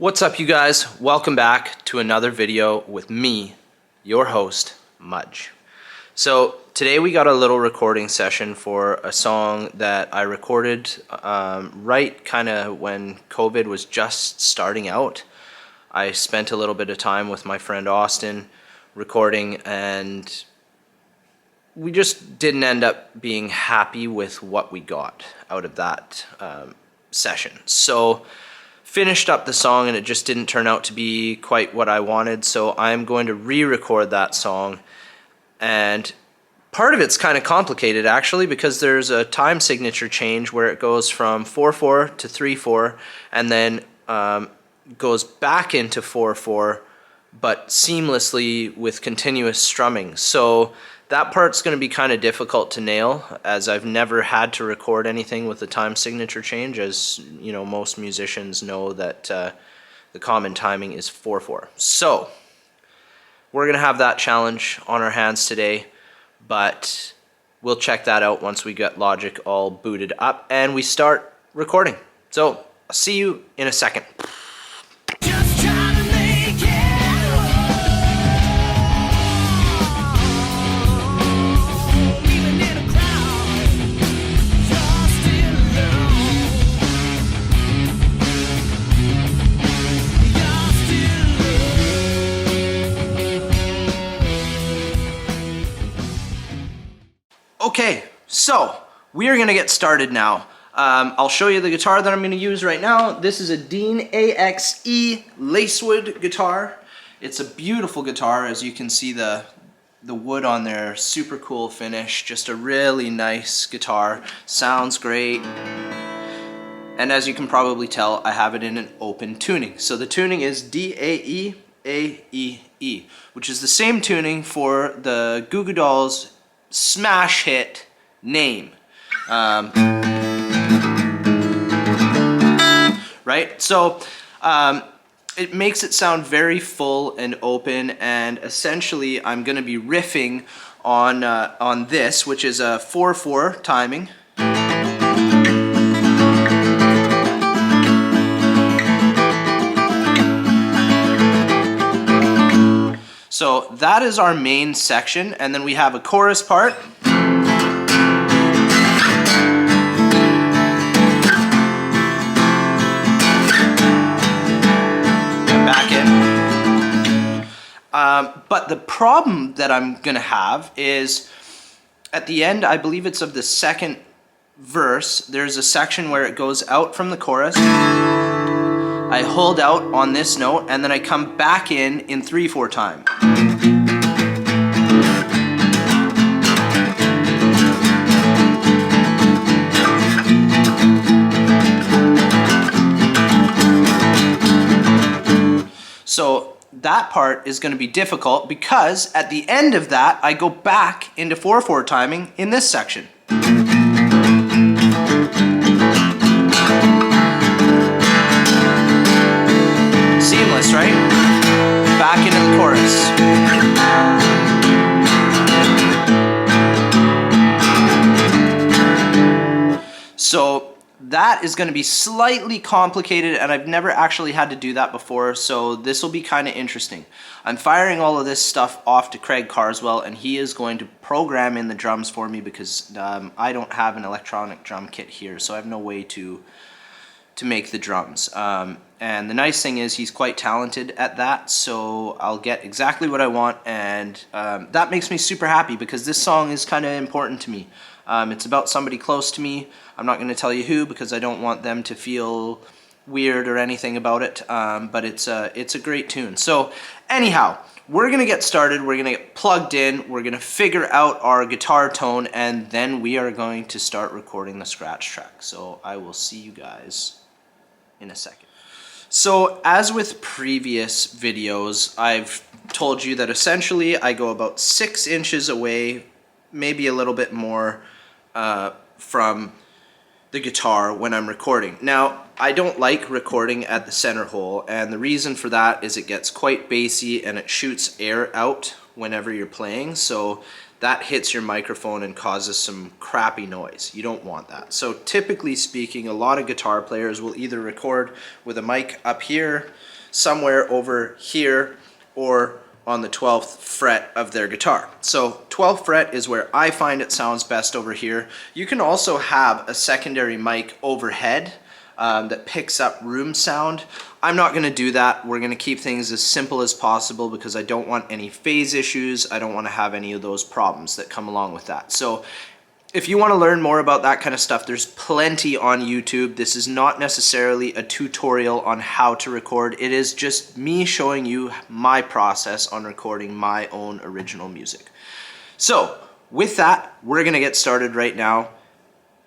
What's up, you guys? Welcome back to another video with me, your host, Mudge. So today we got a little recording session for a song that I recorded right kind of when COVID was just starting out. I spent a little bit of time with my friend Austin recording, and we just didn't end up being happy with what we got out of that session. So finished up the song and it just didn't turn out to be quite what I wanted, so I'm going to re-record that song. And part of it's kind of complicated actually, because there's a time signature change where it goes from 4/4 to 3/4 and then goes back into 4/4 but seamlessly with continuous strumming. So that part's going to be kind of difficult to nail, as I've never had to record anything with a time signature change. As you know, most musicians know that the common timing is 4/4. So we're going to have that challenge on our hands today, but we'll check that out once we get Logic all booted up and we start recording. So I'll see you in a second. Okay, so we are going to get started now. I'll show you the guitar that I'm going to use right now. This is a Dean AXE Lacewood guitar. It's a beautiful guitar. As you can see, the wood on there, super cool finish. Just a really nice guitar. Sounds great. And as you can probably tell, I have it in an open tuning. So the tuning is D-A-E, A-E-E, which is the same tuning for the Goo Goo Dolls smash hit Name. Right? So it makes it sound very full and open, and essentially I'm going to be riffing on this, which is a 4/4 timing. So that is our main section, and then we have a chorus part. And back in. But the problem that I'm gonna have is at the end, I believe it's of the second verse, there's a section where it goes out from the chorus. I hold out on this note, and then I come back in 3/4 time. So that part is going to be difficult because at the end of that, I go back into 4/4 timing in this section. Seamless, right? Back into the chorus. So that is going to be slightly complicated, and I've never actually had to do that before, so this will be kind of interesting. I'm firing all of this stuff off to Craig Carswell, and he is going to program in the drums for me because I don't have an electronic drum kit here, so I have no way to make the drums. And the nice thing is he's quite talented at that, so I'll get exactly what I want, and that makes me super happy because this song is kind of important to me. It's about somebody close to me. I'm not going to tell you who because I don't want them to feel weird or anything about it, but it's a great tune. So anyhow, we're going to get started, we're going to get plugged in, we're going to figure out our guitar tone, and then we are going to start recording the scratch track. So I will see you guys in a second. So as with previous videos, I've told you that essentially I go about 6 inches away, maybe a little bit more, from the guitar when I'm recording. Now, I don't like recording at the center hole, and the reason for that is it gets quite bassy and it shoots air out whenever you're playing, so that hits your microphone and causes some crappy noise. You don't want that. So typically speaking, a lot of guitar players will either record with a mic up here, somewhere over here, or on the 12th fret of their guitar. So 12th fret is where I find it sounds best over here. You can also have a secondary mic overhead that picks up room sound. I'm not gonna do that. We're gonna keep things as simple as possible because I don't want any phase issues. I don't wanna have any of those problems that come along with that. So if you wanna learn more about that kind of stuff, there's plenty on YouTube. This is not necessarily a tutorial on how to record. It is just me showing you my process on recording my own original music. So with that, we're gonna get started right now.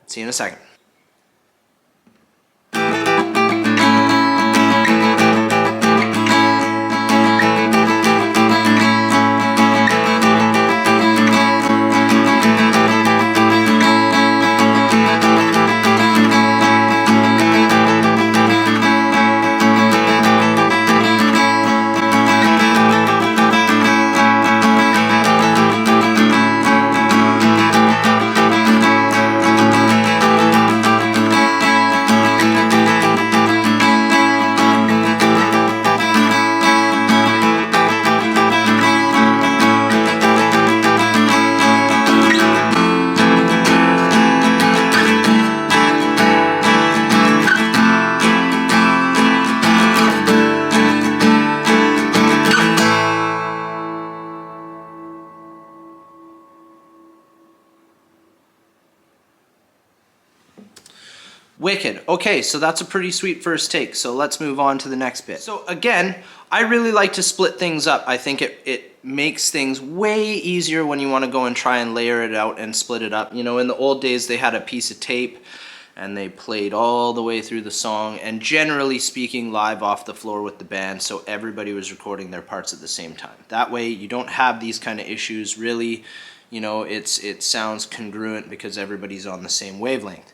See you in a second. Wicked. Okay, so that's a pretty sweet first take. So let's move on to the next bit. So again, I really like to split things up. I think it makes things way easier when you want to go and try and layer it out and split it up. You know, in the old days, they had a piece of tape and they played all the way through the song, and generally speaking, live off the floor with the band, so everybody was recording their parts at the same time. That way, you don't have these kind of issues. Really, you know, it sounds congruent because everybody's on the same wavelength.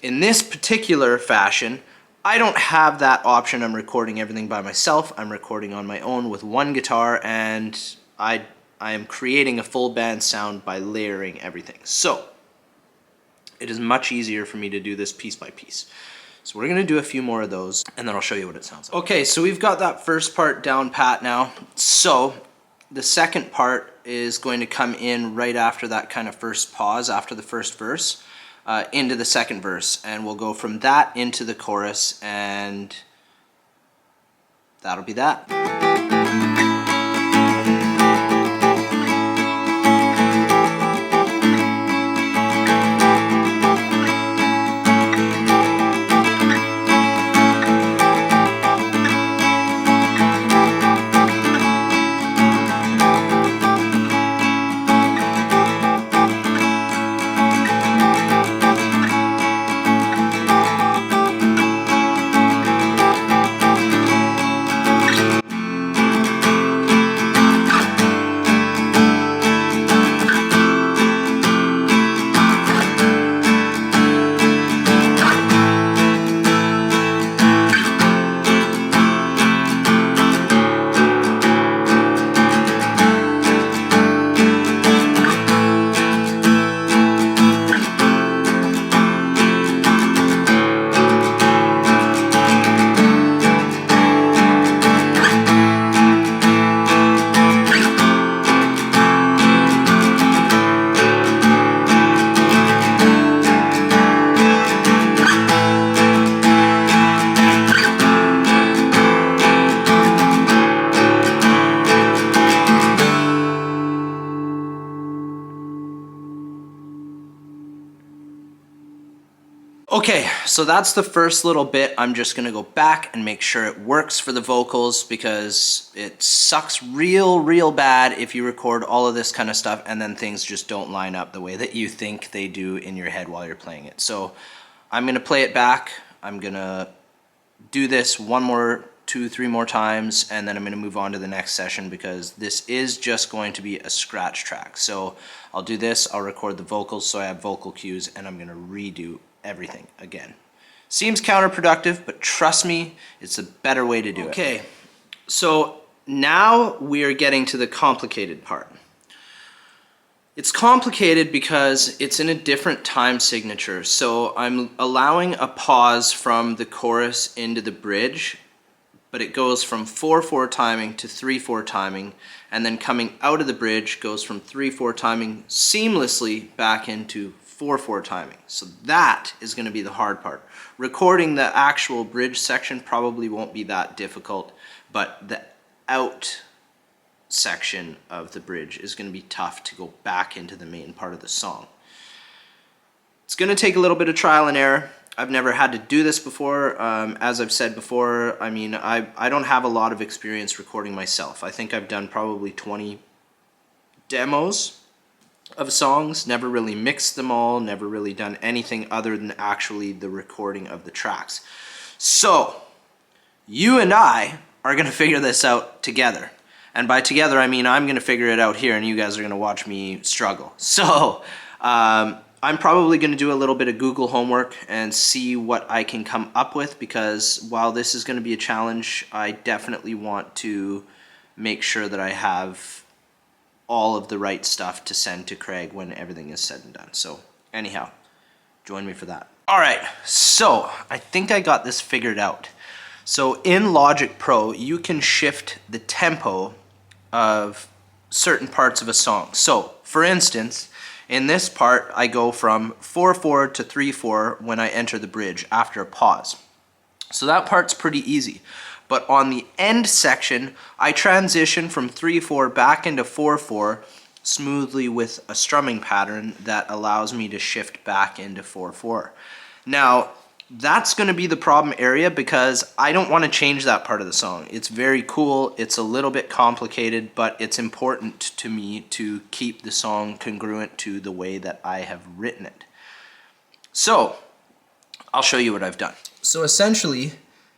In this particular fashion, I don't have that option. I'm recording everything by myself. I'm recording on my own with one guitar, and I am creating a full band sound by layering everything. So it is much easier for me to do this piece by piece. So we're gonna do a few more of those, and then I'll show you what it sounds like. Okay, so we've got that first part down pat now. So the second part is going to come in right after that kind of first pause, after the first verse. Into the second verse, and we'll go from that into the chorus, and that'll be that. Okay, so that's the first little bit. I'm just gonna go back and make sure it works for the vocals, because it sucks real bad if you record all of this kind of stuff and then things just don't line up the way that you think they do in your head while you're playing it. So I'm gonna play it back. I'm gonna do this one more, 2, 3 more times, and then I'm gonna move on to the next session, because this is just going to be a scratch track. So I'll do this, I'll record the vocals so I have vocal cues, and I'm gonna redo everything again. Seems counterproductive, but trust me, it's a better way to do it. Okay, so now we are getting to the complicated part. It's complicated because it's in a different time signature. So I'm allowing a pause from the chorus into the bridge, but it goes from 4/4 timing to 3/4 timing, and then coming out of the bridge goes from 3/4 timing seamlessly back into 4/4 timing. So that is going to be the hard part. Recording the actual bridge section probably won't be that difficult, but the out section of the bridge is going to be tough to go back into the main part of the song. It's going to take a little bit of trial and error. I've never had to do this before. As I've said before, I mean, I don't have a lot of experience recording myself. I think I've done probably 20 demos of songs, never really mixed them all, never really done anything other than actually the recording of the tracks. So, you and I are going to figure this out together. And by together, I mean I'm going to figure it out here and you guys are going to watch me struggle. So, I'm probably going to do a little bit of Google homework and see what I can come up with, because while this is going to be a challenge, I definitely want to make sure that I have all of the right stuff to send to Craig when everything is said and done. So anyhow, join me for that. All right, so I think I got this figured out. So in Logic Pro, you can shift the tempo of certain parts of a song. So for instance, in this part, I go from 4/4 to 3/4 when I enter the bridge after a pause. So that part's pretty easy. But on the end section, I transition from 3/4 back into 4/4 smoothly with a strumming pattern that allows me to shift back into 4/4. Now, that's going to be the problem area because I don't want to change that part of the song. It's very cool, it's a little bit complicated, but it's important to me to keep the song congruent to the way that I have written it. So, I'll show you what I've done. So essentially,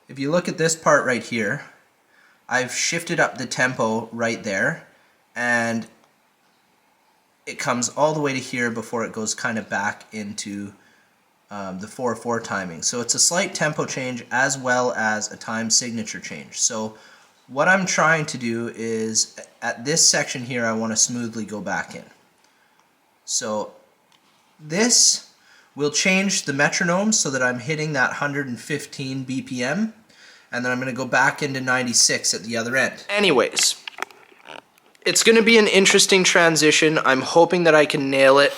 if you look at this part right here, I've shifted up the tempo right there, and it comes all the way to here before it goes kind of back into the 4/4 timing. So it's a slight tempo change as well as a time signature change. So what I'm trying to do is at this section here, I want to smoothly go back in. So this will change the metronome so that I'm hitting that 115 BPM, and then I'm going to go back into 96 at the other end. Anyways, it's going to be an interesting transition. I'm hoping that I can nail it,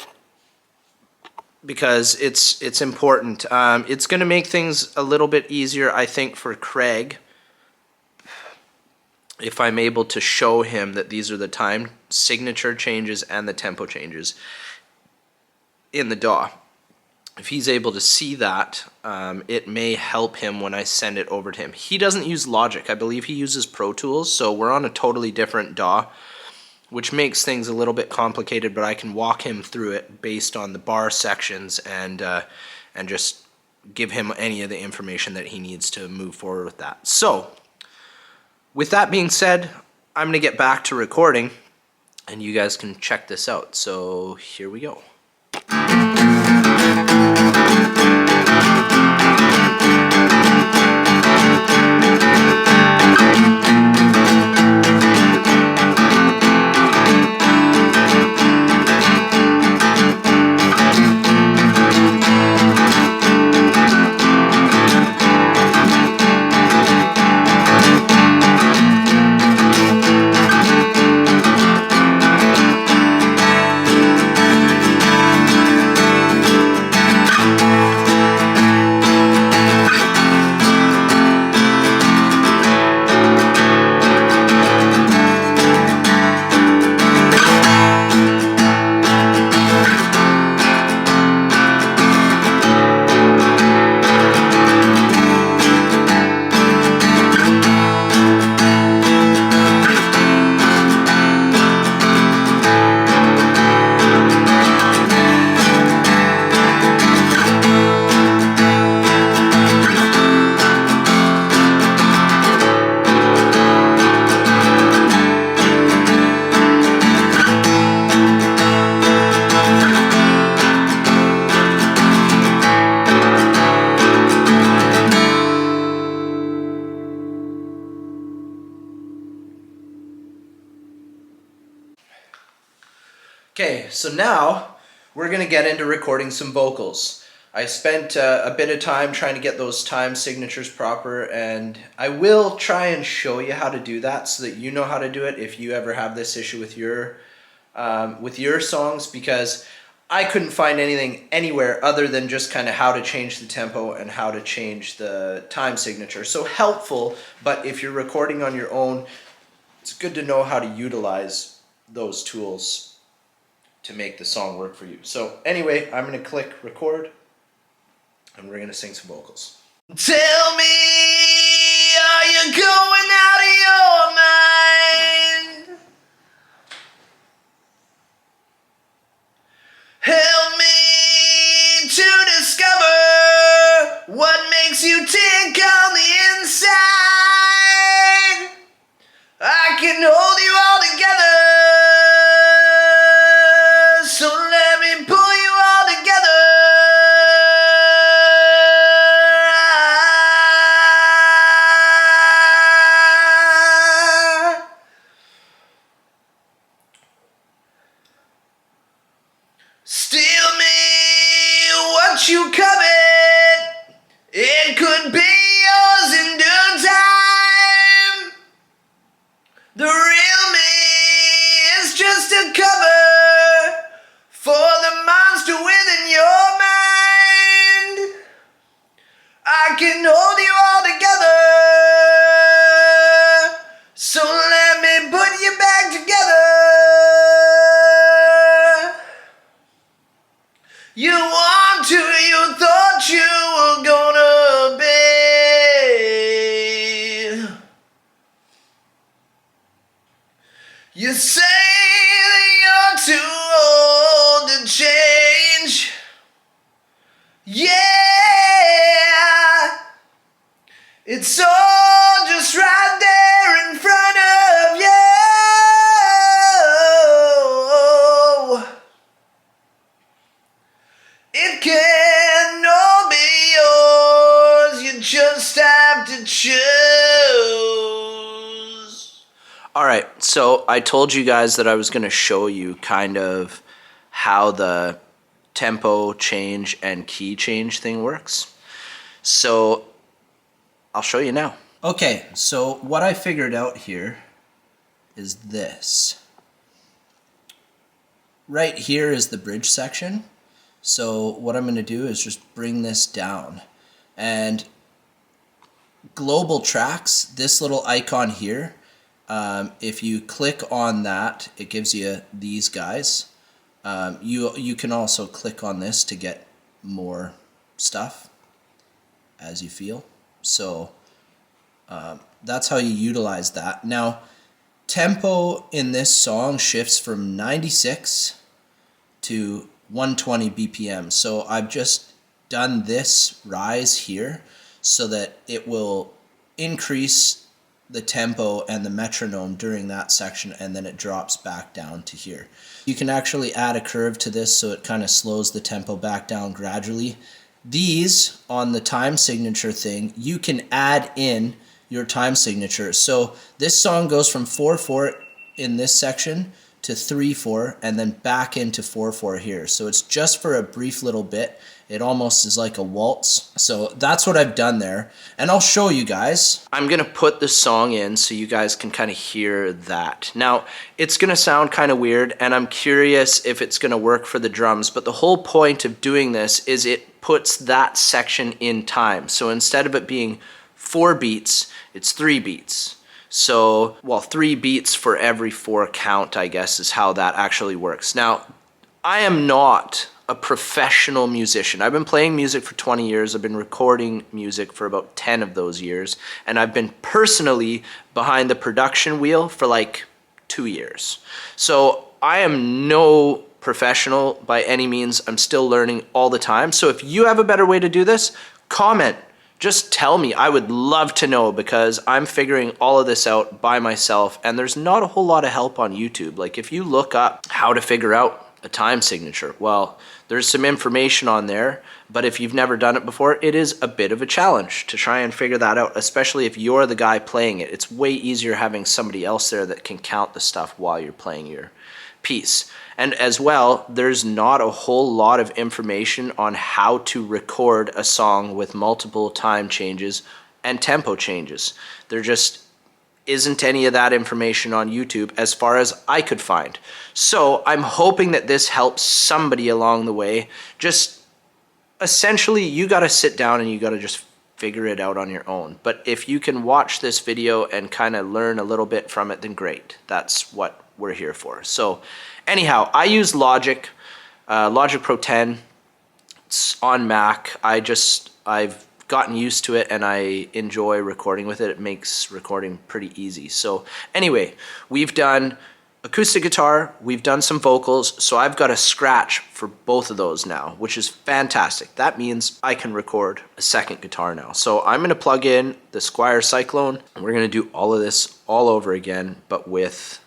because it's important. It's going to make things a little bit easier, I think, for Craig if I'm able to show him that these are the time signature changes and the tempo changes in the DAW. If he's able to see that, it may help him when I send it over to him. He doesn't use Logic. I believe he uses Pro Tools, so we're on a totally different DAW, which makes things a little bit complicated, but I can walk him through it based on the bar sections and just give him any of the information that he needs to move forward with that. So, with that being said, I'm going to get back to recording, and you guys can check this out. So, here we go. Okay, so now we're gonna get into recording some vocals. I spent a bit of time trying to get those time signatures proper, and I will try and show you how to do that so that you know how to do it if you ever have this issue with your songs, because I couldn't find anything anywhere other than just kind of how to change the tempo and how to change the time signature. So helpful, but if you're recording on your own, it's good to know how to utilize those tools to make the song work for you. So anyway, I'm gonna click record and we're gonna sing some vocals. Tell me, are you going out of your mind? Help me to discover what makes you tick on the inside. I can hold you all together, so let me pull you all together. Steal me what you covet, it could be yours in due time. The real me is just a cover for the monster within your mind. I can hold you all together, so let me put you back together. You want to, you thought you were gonna be. You say that you're too old to change. Yeah, it's all just right there in front of you. It can all be yours, you just have to choose. Alright, so I told you guys that I was going to show you kind of how the tempo change and key change thing works. So I'll show you now. Okay, so what I figured out here is this. Right here is the bridge section. So what I'm going to do is just bring this down. And global tracks, this little icon here, if you click on that, it gives you these guys. You can also click on this to get more stuff as you feel. So that's how you utilize that. Now, tempo in this song shifts from 96 to 120 BPM. So I've just done this rise here so that it will increase the tempo and the metronome during that section, and then it drops back down to here. You can actually add a curve to this so it kind of slows the tempo back down gradually. These on the time signature thing, you can add in your time signature. So this song goes from 4/4 in this section to 3/4 and then back into 4/4 here. So it's just for a brief little bit. It almost is like a waltz. So that's what I've done there. And I'll show you guys. I'm gonna put the song in so you guys can kind of hear that. Now, it's gonna sound kind of weird, and I'm curious if it's gonna work for the drums, but the whole point of doing this is it puts that section in time. So instead of it being 4 beats, it's 3 beats. So, well, 3 beats for every 4 count, I guess, is how that actually works. Now, I am not a professional musician. I've been playing music for 20 years. I've been recording music for about 10 of those years. And I've been personally behind the production wheel for like 2 years. So I am no professional by any means. I'm still learning all the time. So if you have a better way to do this, comment. Just tell me. I would love to know, because I'm figuring all of this out by myself, and there's not a whole lot of help on YouTube. Like if you look up how to figure out a time signature, well, there's some information on there, but if you've never done it before, it is a bit of a challenge to try and figure that out, especially if you're the guy playing it. It's way easier having somebody else there that can count the stuff while you're playing your piece. And as well, there's not a whole lot of information on how to record a song with multiple time changes and tempo changes. There just isn't any of that information on YouTube as far as I could find. So I'm hoping that this helps somebody along the way. Just essentially, you got to sit down and you got to just figure it out on your own. But if you can watch this video and kind of learn a little bit from it, then great. That's what we're here for. So anyhow, I use Logic Pro 10. It's on Mac. I've gotten used to it and I enjoy recording with it. It makes recording pretty easy. So anyway, we've done acoustic guitar, we've done some vocals, so I've got a scratch for both of those now, which is fantastic. That means I can record a second guitar now. So I'm gonna plug in the Squire CYCLONE, and we're gonna do all of this all over again, but with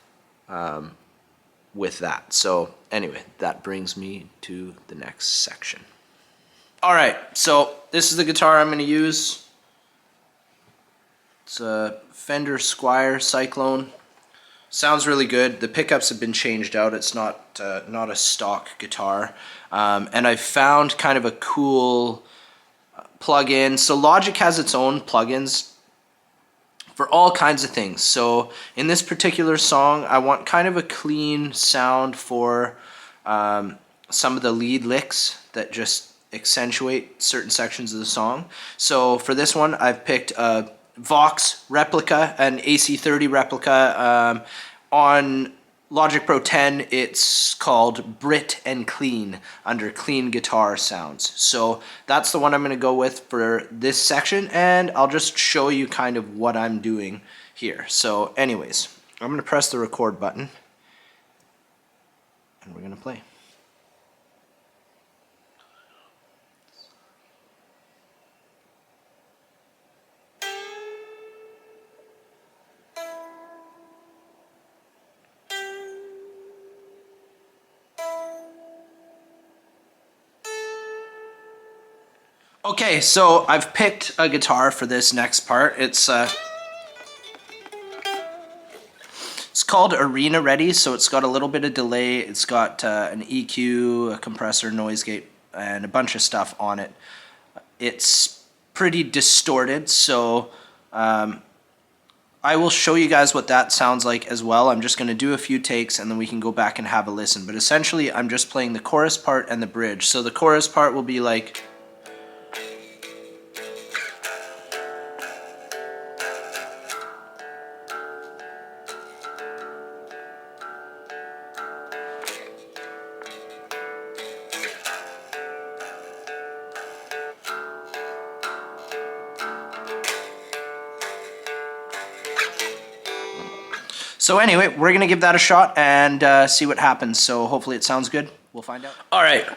that. So anyway, that brings me to the next section. All right, so this is the guitar I'm gonna use. It's a Fender Squire CYCLONE. Sounds really good. The pickups have been changed out. It's not a stock guitar. And I found kind of a cool plug-in. So Logic has its own plugins for all kinds of things. So in this particular song, I want kind of a clean sound for some of the lead licks that just accentuate certain sections of the song. So for this one, I've picked a Vox replica, an AC30 replica. On Logic Pro 10, it's called Brit and Clean under Clean Guitar Sounds. So that's the one I'm going to go with for this section, and I'll just show you kind of what I'm doing here. So anyways, I'm going to press the record button, and we're going to play. Okay, so I've picked a guitar for this next part. It's called Arena Ready, so it's got a little bit of delay. It's got an EQ, a compressor, noise gate, and a bunch of stuff on it. It's pretty distorted, so I will show you guys what that sounds like as well. I'm just going to do a few takes and then we can go back and have a listen. But essentially, I'm just playing the chorus part and the bridge. So the chorus part will be like... So anyway, we're going to give that a shot and see what happens. So hopefully it sounds good. We'll find out. All right.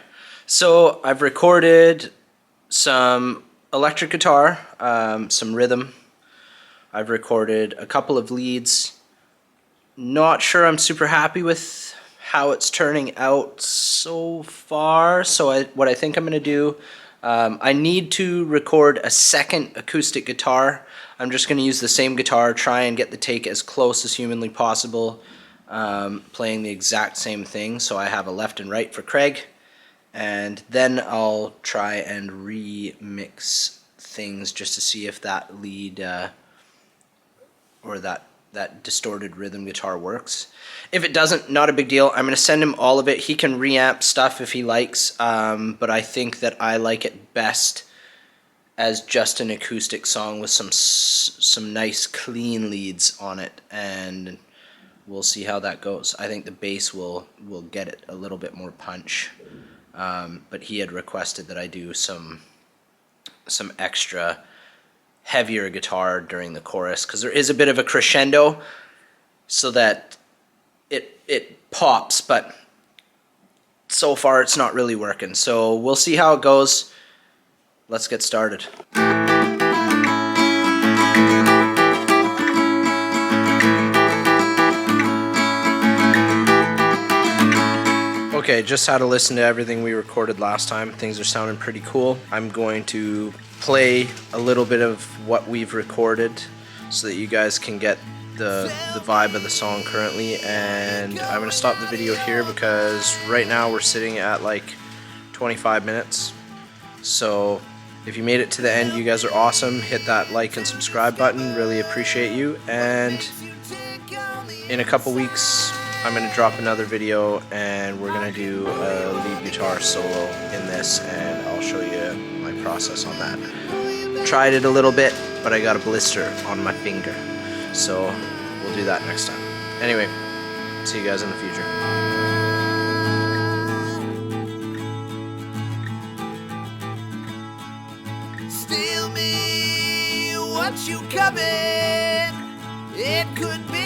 So I've recorded some electric guitar, some rhythm. I've recorded a couple of leads. Not sure I'm super happy with how it's turning out so far. So what I think I'm going to do, I need to record a second acoustic guitar. I'm just going to use the same guitar, try and get the take as close as humanly possible, playing the exact same thing. So I have a left and right for Craig, and then I'll try and remix things just to see if that lead or that distorted rhythm guitar works. If it doesn't, not a big deal. I'm going to send him all of it. He can reamp stuff if he likes, but I think that I like it best as just an acoustic song with some nice clean leads on it, and we'll see how that goes. I think the bass will get it a little bit more punch, but he had requested that I do some extra heavier guitar during the chorus because there is a bit of a crescendo so that it pops, but so far it's not really working. So we'll see how it goes. Let's get started. Okay, just had to listen to everything we recorded last time. Things are sounding pretty cool. I'm going to play a little bit of what we've recorded so that you guys can get the vibe of the song currently. And I'm going to stop the video here because right now we're sitting at like 25 minutes. So if you made it to the end, you guys are awesome. Hit that like and subscribe button, really appreciate you. And in a couple weeks I'm going to drop another video and we're going to do a lead guitar solo in this, and I'll show you my process on that. Tried it a little bit, but I got a blister on my finger, so we'll do that next time. Anyway, see you guys in the future. Steal me what you covet. It could be